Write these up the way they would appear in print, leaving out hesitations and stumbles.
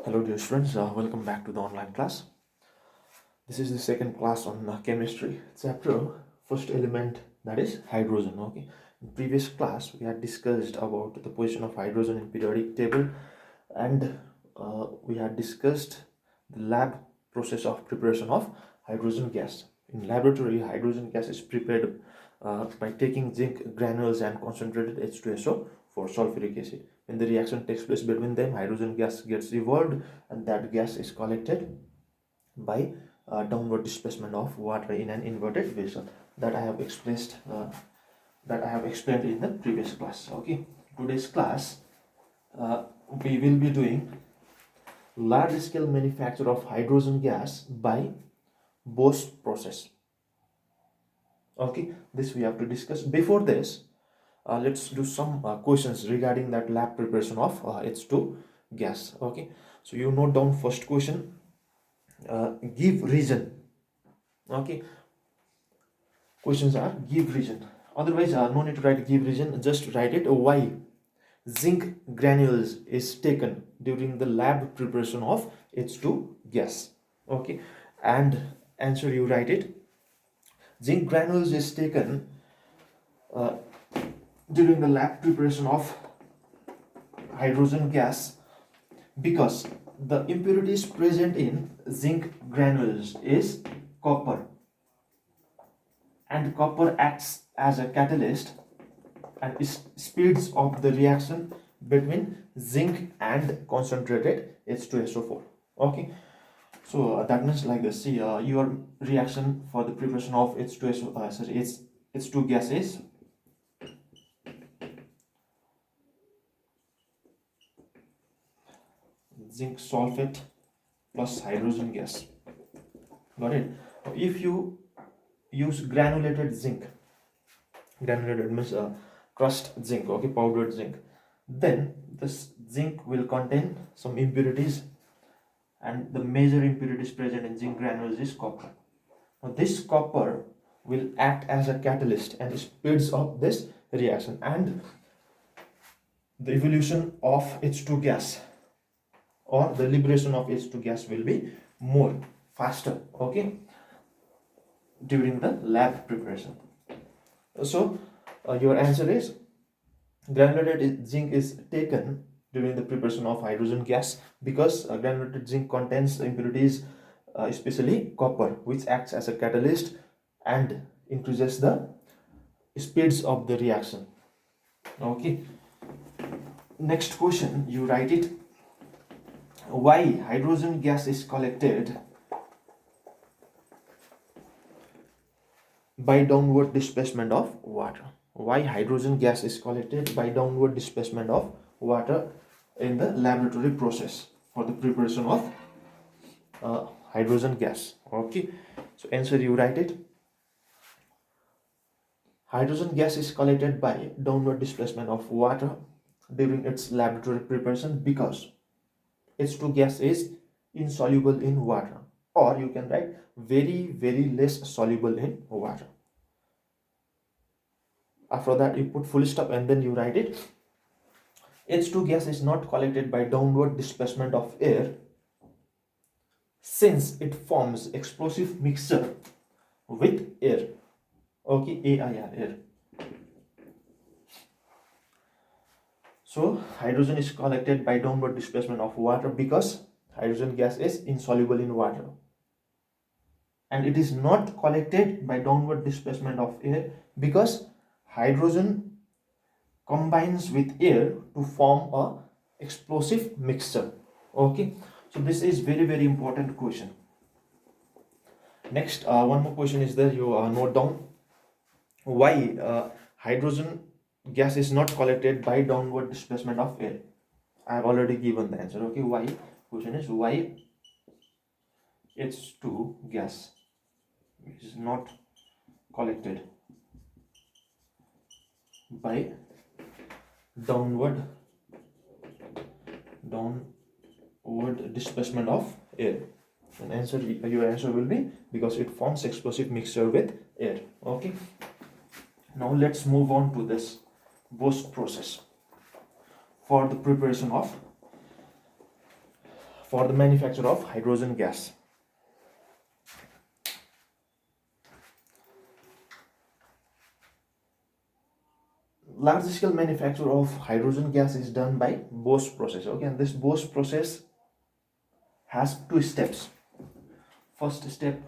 Hello dear students, welcome back to the online class. This is the second class on chemistry chapter, first element, that is hydrogen. Okay, in previous class we had discussed about the position of hydrogen in periodic table, and we had discussed the lab process of preparation of hydrogen gas. In laboratory, hydrogen gas is prepared by taking zinc granules and concentrated H2SO for sulfuric acid. When the reaction takes place between them, hydrogen gas gets evolved, and that gas is collected by downward displacement of water in an inverted vessel. That I have explained in the previous class. Okay, today's class we will be doing large scale manufacture of hydrogen gas by Bosch process. Okay, this we have to discuss. Before this, let's do some questions regarding that lab preparation of H2 gas. Okay, so you note down first question. Give reason. Okay, questions are give reason. Otherwise, no need to write give reason. Just write it. Why zinc granules is taken during the lab preparation of H2 gas. Okay, and answer you write it. Zinc granules is taken uh, during the lab preparation of hydrogen gas because the impurities present in zinc granules is copper, and copper acts as a catalyst and speeds up the reaction between zinc and concentrated H2SO4. Okay, so that means like this. See, your reaction for the preparation of H2 gas is zinc sulfate plus hydrogen gas. Got it? If you use granulated means crushed zinc, okay, powdered zinc, then this zinc will contain some impurities, and the major impurities present in zinc granules is copper. Now this copper will act as a catalyst and speeds up this reaction, and the evolution of H2 gas or the liberation of H2 gas will be more faster, okay, during the lab preparation. So your answer is granulated zinc is taken during the preparation of hydrogen gas because granulated zinc contains impurities, especially copper, which acts as a catalyst and increases the speeds of the reaction. Okay, next question, you write it. Why hydrogen gas is collected by downward displacement of water? Why hydrogen gas is collected by downward displacement of water in the laboratory process for the preparation of hydrogen gas? Okay, so answer you write it. Hydrogen gas is collected by downward displacement of water during its laboratory preparation because H2 gas is insoluble in water, or you can write very less soluble in water. After that you put full stop and then you write it. H2 gas is not collected by downward displacement of air since it forms explosive mixture with air. Okay, AIR, air. So hydrogen is collected by downward displacement of water because hydrogen gas is insoluble in water, and it is not collected by downward displacement of air because hydrogen combines with air to form a explosive mixture. Okay, so this is very important question. Next, one more question is there. You note down why hydrogen gas is not collected by downward displacement of air. I have already given the answer. Okay, why? Question is why H2 gas is not collected by downward displacement of air. And answer, your answer will be because it forms explosive mixture with air. Okay, now let's move on to this Bosch process for the preparation of for the manufacture of hydrogen gas. Large scale manufacture of hydrogen gas is done by Bosch process. Okay, and this Bosch process has two steps. First step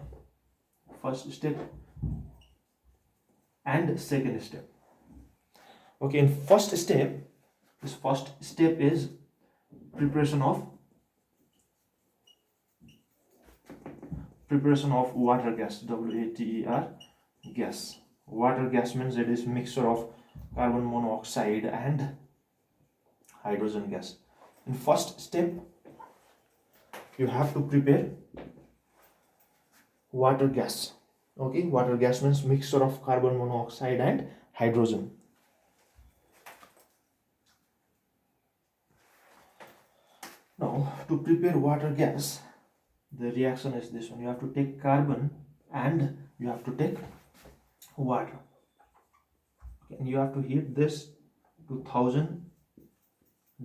and second step. Okay, in first step, this first step is preparation of water gas, WATER gas. Water gas means it is mixture of carbon monoxide and hydrogen gas. In first step, you have to prepare water gas. Okay, water gas means mixture of carbon monoxide and hydrogen. Now, to prepare water gas, the reaction is this one. You have to take carbon and you have to take water. Okay, and you have to heat this to 1000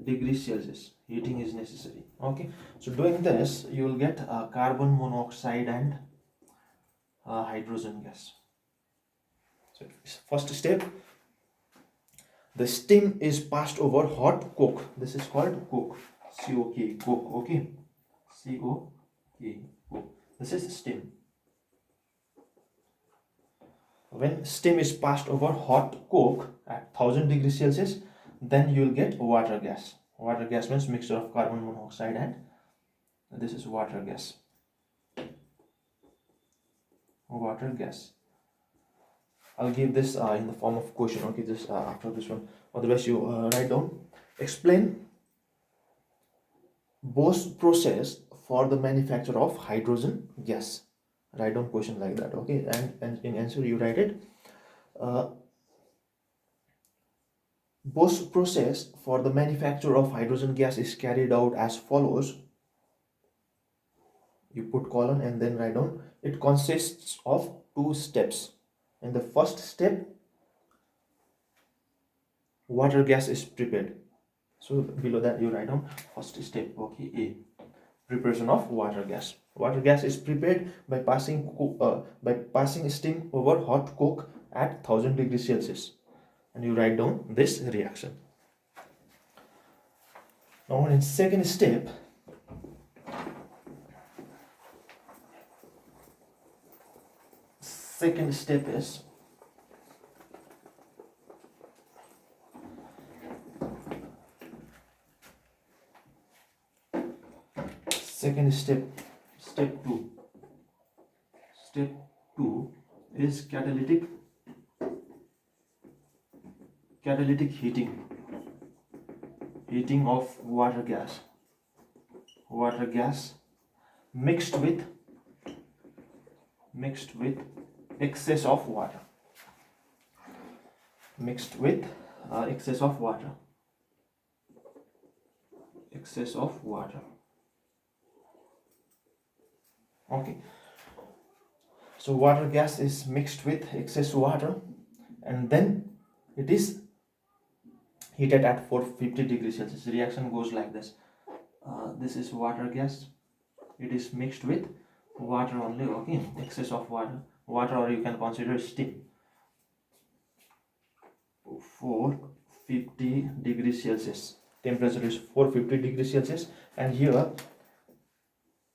degrees Celsius. Heating is necessary. Okay, so doing this, you will get carbon monoxide and hydrogen gas. So first step, the steam is passed over hot coke. This is called coke. C-O-K, coke. Okay, C-O-K, coke. This is steam. When steam is passed over hot coke at 1000 degrees Celsius, then you will get water gas. Water gas means mixture of carbon monoxide and this is water gas. Water gas. I'll give this in the form of question. Okay, just after this one. Otherwise, you write down. Explain Bosch process for the manufacture of hydrogen gas. Write down question like that. Okay, and in answer you write it. Bosch process for the manufacture of hydrogen gas is carried out as follows. You put colon and then write down. It consists of two steps. In the first step, water gas is prepared. So below that you write down first step. Okay, A, preparation of water gas. Water gas is prepared by passing steam over hot coke at 1000 degrees Celsius. And you write down this reaction. Now in second step, second step is step 2. Step 2 is catalytic heating of water gas mixed with excess of water excess of water. Okay, so water gas is mixed with excess water and then it is heated at 450 degrees Celsius. Reaction goes like this. This is water gas. It is mixed with water only. Okay, excess of water, or you can consider steam. 450 degrees Celsius. Temperature is 450 degrees Celsius, and here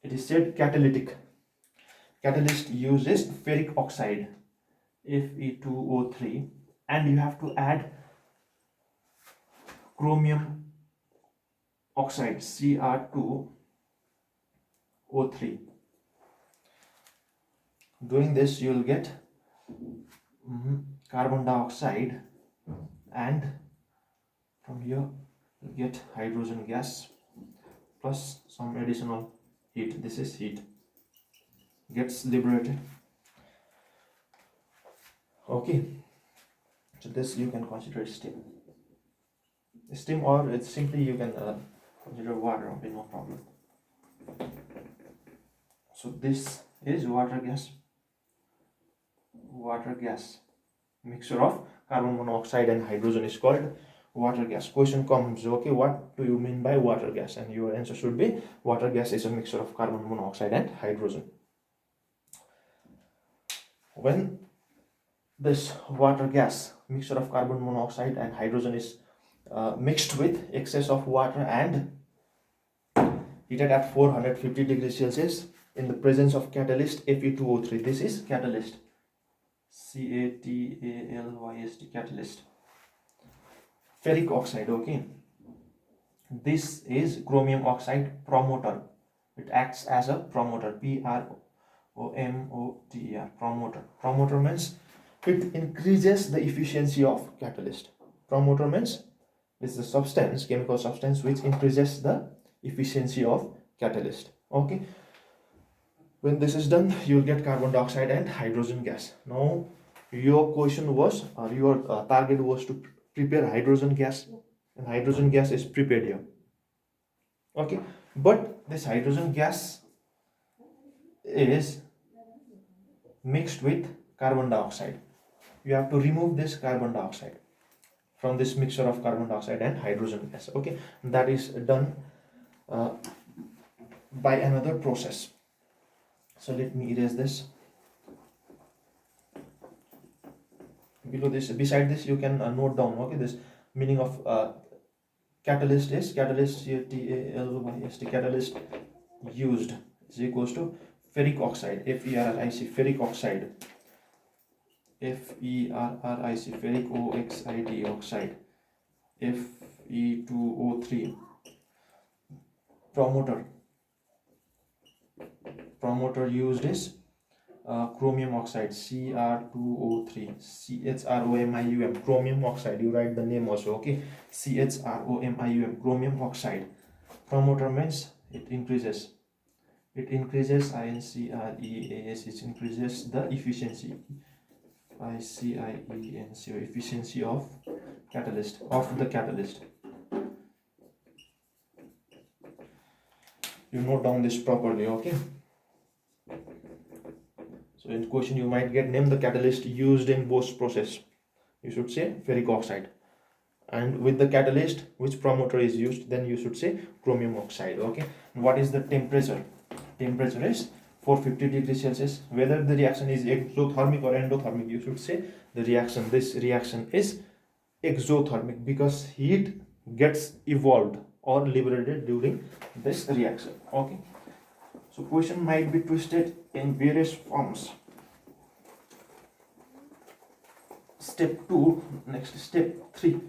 it is said catalytic. Catalyst uses ferric oxide, Fe2O3, and you have to add chromium oxide, Cr2O3. Doing this, you will get carbon dioxide, and from here you get hydrogen gas plus some additional heat. This is heat gets liberated. Okay, so this you can consider steam, or it's simply you can consider water. Okay, no problem. So this is water gas. Mixture of carbon monoxide and hydrogen is called water gas. Question comes, okay, what do you mean by water gas? And your answer should be water gas is a mixture of carbon monoxide and hydrogen. When this water gas mixture of carbon monoxide and hydrogen is mixed with excess of water and heated at 450 degrees Celsius in the presence of catalyst Fe2O3. This is catalyst, CATALYST, catalyst. Ferric oxide, okay. This is chromium oxide promoter. It acts as a promoter, PROMOTER, promoter. Promoter means it increases the efficiency of catalyst. Promoter means it's the substance, chemical substance, which increases the efficiency of catalyst. Okay. When this is done, you'll get carbon dioxide and hydrogen gas. Now, your question was, or your target was to prepare hydrogen gas, and hydrogen gas is prepared here. Okay, but this hydrogen gas is mixed with carbon dioxide. You have to remove this carbon dioxide from this mixture of carbon dioxide and hydrogen gas. Okay, that is done by another process. So let me erase this. Below this, beside this, you can note down, okay, this meaning of catalyst is catalyst, CATALYST, catalyst used is equals to ferric oxide, FERRIC, ferric oxide, FERRIC, ferric oxide, oxide, Fe2O3, promoter used is chromium oxide, Cr2O3, CHROMIUM, chromium oxide. You write the name also, okay, CHROMIUM, chromium oxide. Promoter means it increases INCREAS, it increases the efficiency, ICIENC, efficiency of the catalyst. You note down this properly, okay. So in question you might get name the catalyst used in Bosch process. You should say ferric oxide, and with the catalyst which promoter is used, then you should say chromium oxide. Okay, what is the temperature? Temperature is 450 degrees Celsius. Whether the reaction is exothermic or endothermic, you should say this reaction is exothermic because heat gets evolved or liberated during this reaction. Okay, so question might be twisted in various forms. Step 2, next step 3,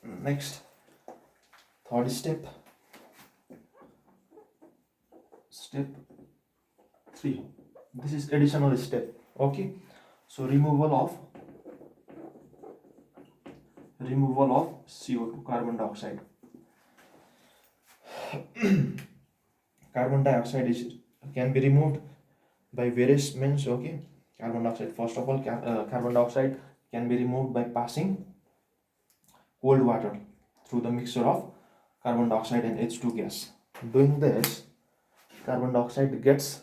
next third step, step 3. This is additional step. Okay, so removal of CO2, carbon dioxide. Carbon dioxide can be removed by various means. Okay, carbon dioxide, first of all, carbon dioxide can be removed by passing cold water through the mixture of carbon dioxide and H2 gas. Doing this, carbon dioxide gets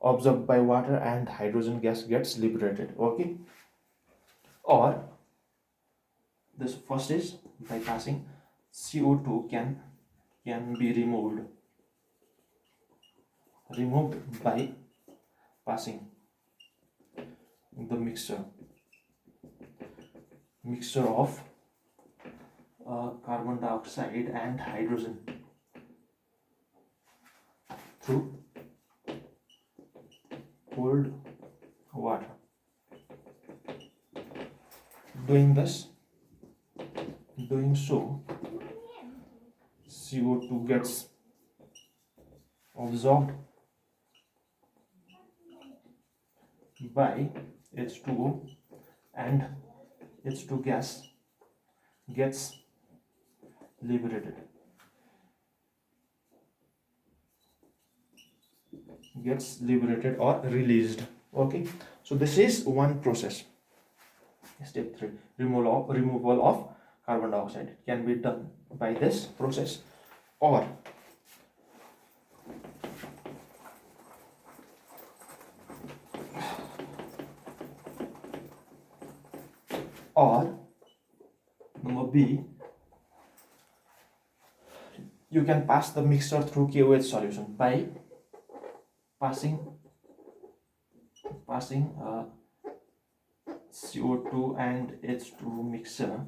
absorbed by water and hydrogen gas gets liberated. Okay, or this first is by passing CO2 can be removed by passing the mixture of carbon dioxide and hydrogen through cold water. Doing so, CO2 gets absorbed by H2O and H2 gas gets liberated. Or released. Okay, so this is one process. Step 3, removal of carbon dioxide can be done by this process, or B, you can pass the mixture through KOH solution by passing CO2 and H2 mixture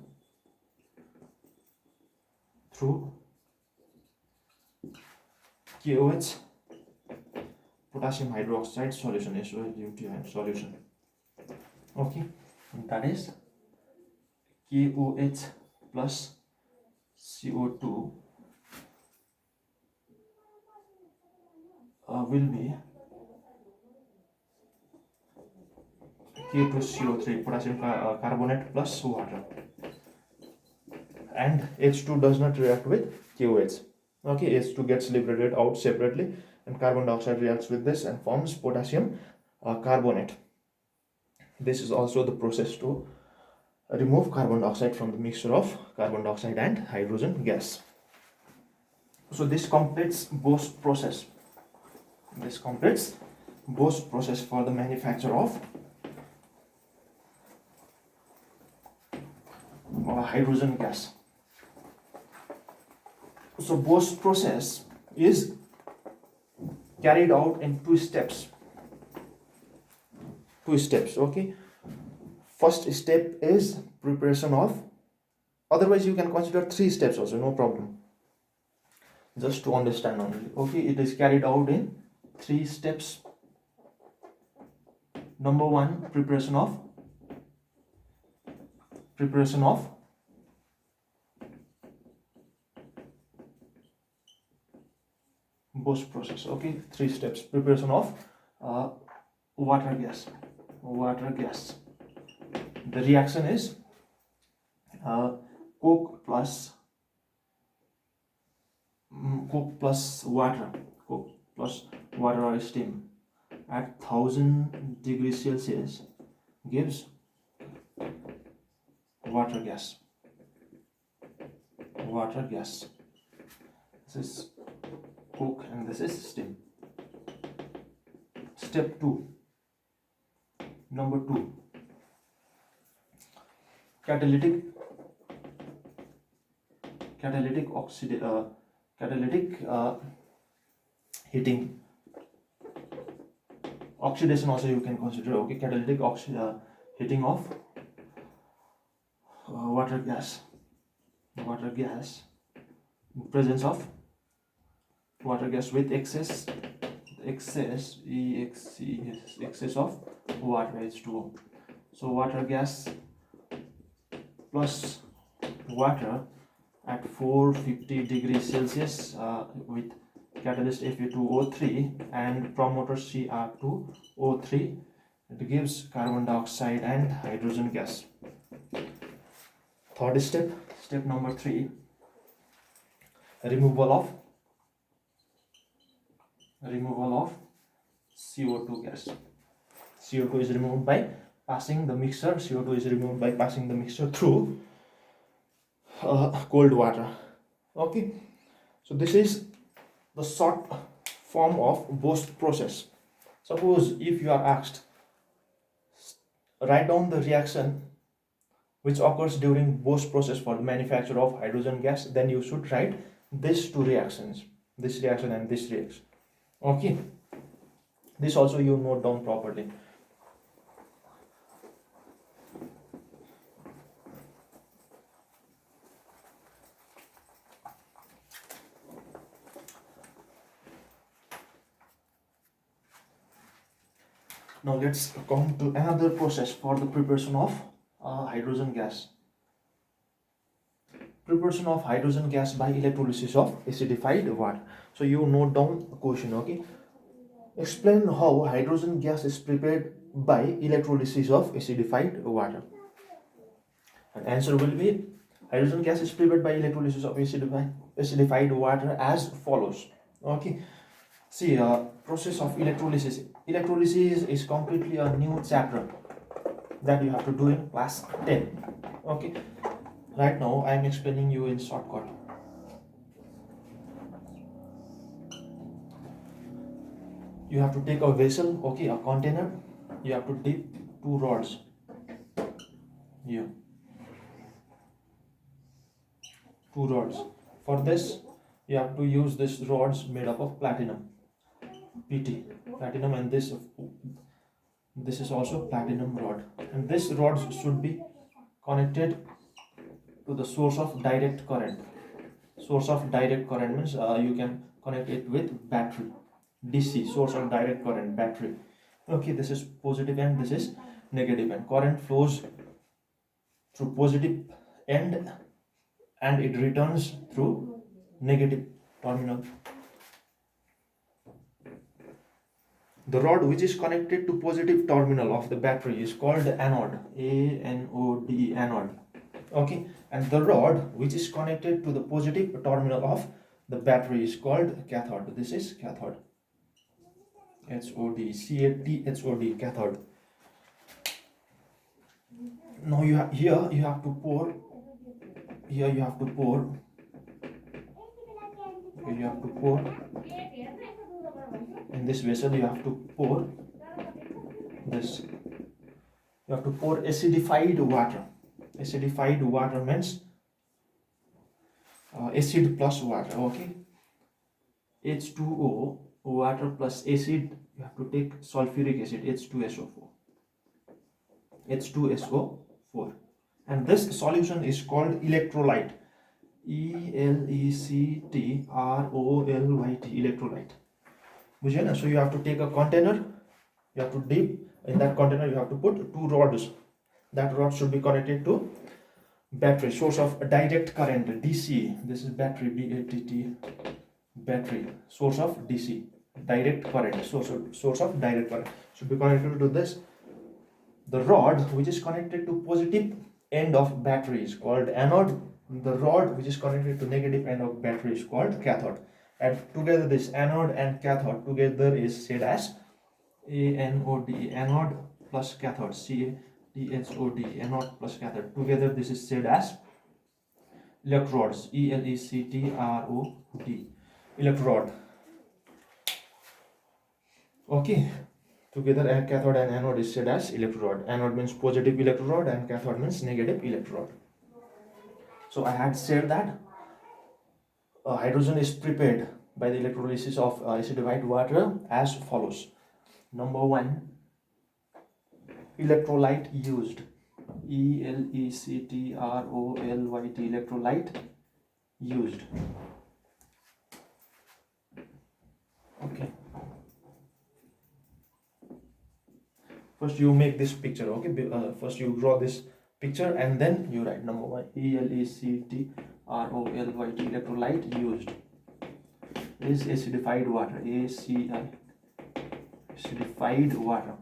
through KOH potassium hydroxide solution, SOH solution. Okay, and that is KOH plus CO2 will be K2CO3, potassium carbonate plus water, and H2 does not react with KOH. Okay, H2 gets liberated out separately, and carbon dioxide reacts with this and forms potassium carbonate. This is also the process to remove carbon dioxide from the mixture of carbon dioxide and hydrogen gas. So this completes Bosch process. This completes Bosch process for the manufacture of hydrogen gas. So Bosch process is carried out in two steps. Okay. First step is preparation of, otherwise you can consider 3 steps also, no problem. Just to understand only. Okay, it is carried out in 3 steps. Number 1, preparation of Bosch process. Okay, 3 steps. Preparation of water gas. The reaction is coke plus water or steam at 1000 degrees Celsius gives water gas. This is coke and this is steam. Step 2. Number 2. Catalytic heating. Oxidation also you can consider. Okay, catalytic heating of water gas. Presence of water gas with excess of water, H2O. So water gas plus water at 450 degrees Celsius with catalyst Fe2O3 and promoter Cr2O3, it gives carbon dioxide and hydrogen gas. Third step number 3, removal of CO2 gas. CO2 is removed by passing the mixture. Through cold water. Okay, so this is the short form of Bosch process. Suppose if you are asked, write down the reaction which occurs during Bosch process for the manufacture of hydrogen gas, then you should write these 2 reactions, this reaction and this reaction. Okay, this also you note down properly. Now let's come to another process for the preparation of hydrogen gas. Preparation of hydrogen gas by electrolysis of acidified water. So you note down a question. Okay, explain how hydrogen gas is prepared by electrolysis of acidified water. And answer will be, hydrogen gas is prepared by electrolysis of acidified water as follows. Okay, see, process of electrolysis. Electrolysis is completely a new chapter that you have to do in class 10. Okay, right now I am explaining you in shortcut. You have to take a vessel, okay, a container. You have to dip 2 rods here. two rods. For this you have to use this rods made up of platinum, PT, platinum, and this is also platinum rod, and this rods should be connected to the source of direct current. Source of direct current means you can connect it with battery, DC, source of direct current, battery. Okay, this is positive end, this is negative end. Current flows through positive end and it returns through negative terminal. The rod which is connected to positive terminal of the battery is called anode, ANOD, anode. Okay, and the rod which is connected to the positive terminal of the battery is called cathode. This is cathode, HOD, CATHOD, cathode. Now you have to pour in this vessel. You have to pour this. You have to pour acidified water. Acidified water means acid plus water. Okay, H2O, water plus acid. You have to take sulfuric acid, H2SO4, and this solution is called electrolyte, ELECTROLYT, electrolyte. So you have to take a container, you have to dip in that container, you have to put two rods. That rod should be connected to battery, source of direct current, DC. This is battery, BATT, battery, source of DC, direct current, source of direct current should be connected to this. The rod which is connected to positive end of battery is called anode. The rod which is connected to negative end of battery is called cathode. And together this anode and cathode together is said as ANOD, anode plus cathode, CATHOD, anode plus cathode. Together this is said as electrodes, ELECTROD, electrode. Okay, together a cathode and anode is said as electrode. Anode means positive electrode and cathode means negative electrode. So I had said that hydrogen is prepared by the electrolysis of acidified water as follows. Number 1, electrolyte used, ELECTROLYT, electrolyte used. Okay, first you make this picture. Okay, first you draw this picture and then you write number 1, ELECTROLYT, electrolyte used is acidified water, ACI, acidified water.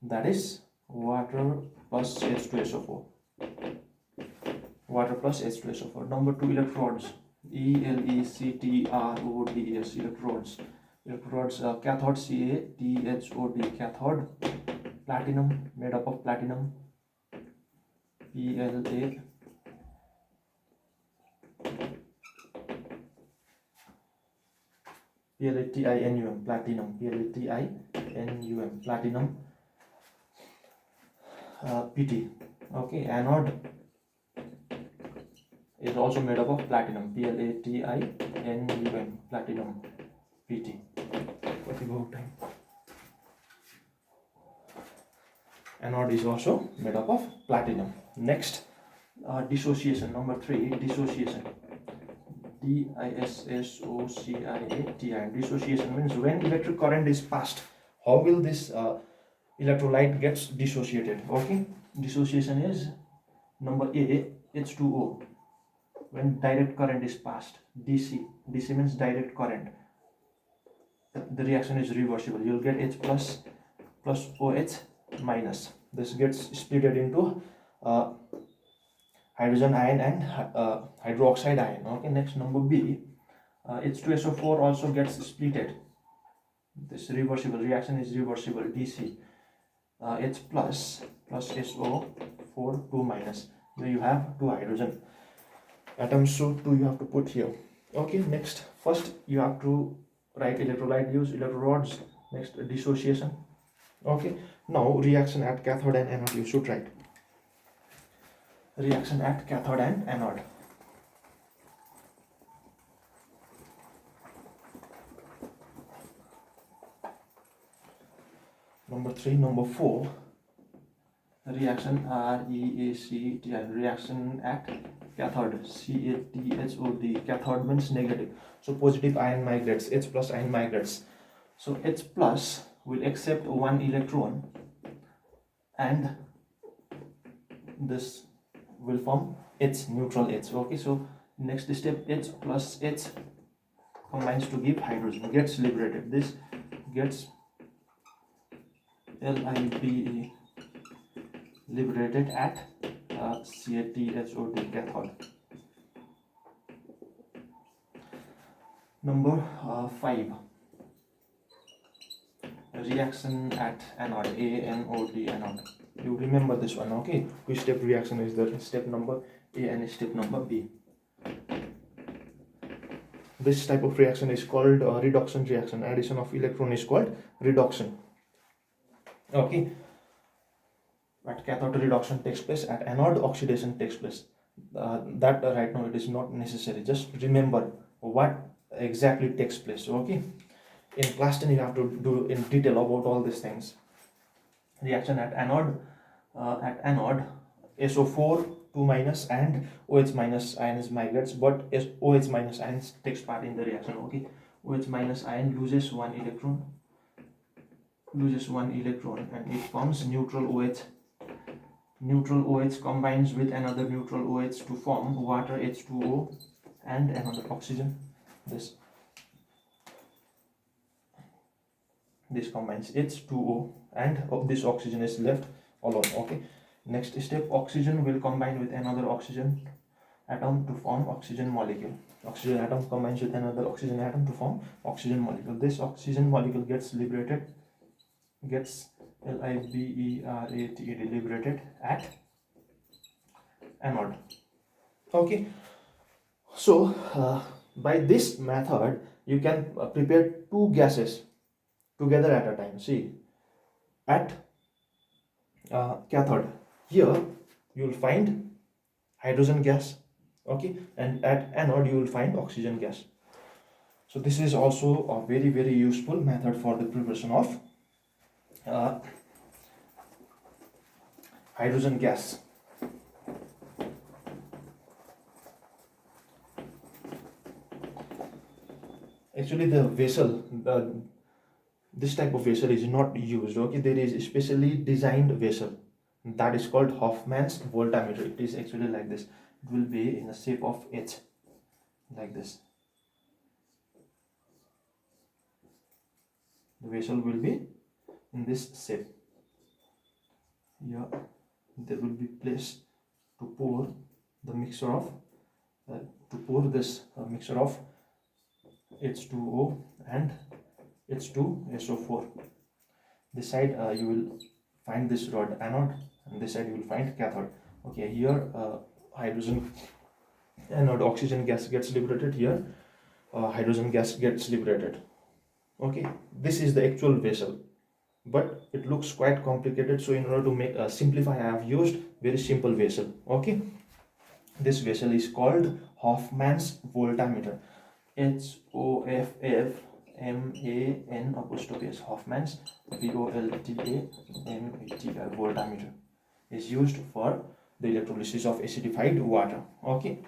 That is water plus H2SO4. Water plus H2SO4. Number 2, electrodes, ELECTRODS, electrodes. Electrodes, cathode, CATHOD, cathode. Platinum, made up of platinum, PLA. PLATINUM, platinum, PLATINUM, platinum. PT. Okay, anode is also made up of platinum, PLATINUM, platinum, PT. What about time? Anode is also made up of platinum. Next, dissociation. Number 3, dissociation. DISSOCIATI. Dissociation means when electric current is passed, how will this electrolyte gets dissociated? Okay, dissociation is number A, H2O. When direct current is passed, DC means direct current, the reaction is reversible. You'll get H plus OH minus. This gets split into hydrogen ion and hydroxide ion. Okay, next number B, H2SO4 also gets splitted. This reversible reaction is reversible, DC. H plus SO4, 2 minus. Now you have 2 hydrogen atoms, so 2 you have to put here. Okay, next, first you have to write electrolyte use, electrodes. Next, dissociation. Okay, now reaction at cathode and anode you should write. reaction at cathode and anode. Number 3, number 4, reaction REACT, reaction at cathode, CaTHOD. Cathode means negative, so positive ion migrates, H plus ion migrates. So H plus will accept one electron and this will form H, neutral H. Okay, so next step, H plus H combines to give hydrogen, gets liberated. This gets LIBE, liberated at CaTHOD, cathode. Number 5, reaction at anode, ANOD, anode. You remember this one, okay? Which step reaction is there? Step number A and step number B. This type of reaction is called reduction reaction. Addition of electron is called reduction. Okay. At cathode, reduction takes place. At anode, oxidation takes place. That right now it is not necessary. Just remember what exactly takes place. Okay. In class 10 you have to do in detail about all these things. Reaction at anode, SO4 2 minus and OH minus ions migrates, but OH minus ions takes part in the reaction. Okay, OH minus ion loses one electron, and it forms neutral OH. Neutral OH combines with another neutral OH to form water, H2O, and another oxygen. This combines H2O, and this oxygen is left alone. Okay, next step, oxygen will combine with another oxygen atom to form oxygen molecule. Oxygen atom combines with another oxygen atom to form oxygen molecule. This oxygen molecule gets liberated, gets LIBERATED, liberated at anode. Okay, so by this method you can prepare two gases together at a time. See, at cathode, here you will find hydrogen gas, okay, and at anode you will find oxygen gas. So this is also a very, very useful method for the preparation of hydrogen gas. Actually, the vessel, this type of vessel is not used. Okay, there is a specially designed vessel that is called Hoffman's voltameter. It is actually like this. It will be in the shape of H, like this. The vessel will be in this shape. Here there will be place to pour the mixture of mixture of H2O and H2SO4. This side you will find this rod, anode, and this side you will find cathode. Okay, here hydrogen anode, oxygen gas gets liberated. Here hydrogen gas gets liberated. Okay, this is the actual vessel, but it looks quite complicated, so in order to make simplify, I have used very simple vessel. Okay, this vessel is called Hoffman's voltameter. HOFFMAN apostrophe S, Hoffman's VOLTAMETR, voltameter, is used for the electrolysis of acidified water. Okay,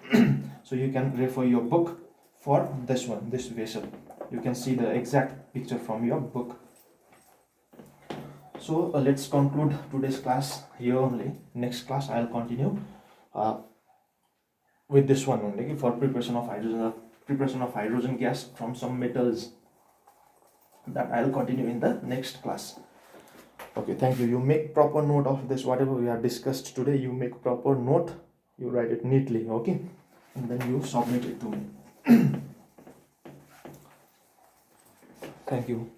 so you can refer your book for this one, this vessel. You can see the exact picture from your book. So let's conclude today's class here only. Next class I'll continue with this one only, for preparation of hydrogen gas from some metals. That I'll continue in the next class. Okay, thank you. You make proper note of this, whatever we have discussed today. You make proper note, you write it neatly, okay, and then you submit it to me. Thank you.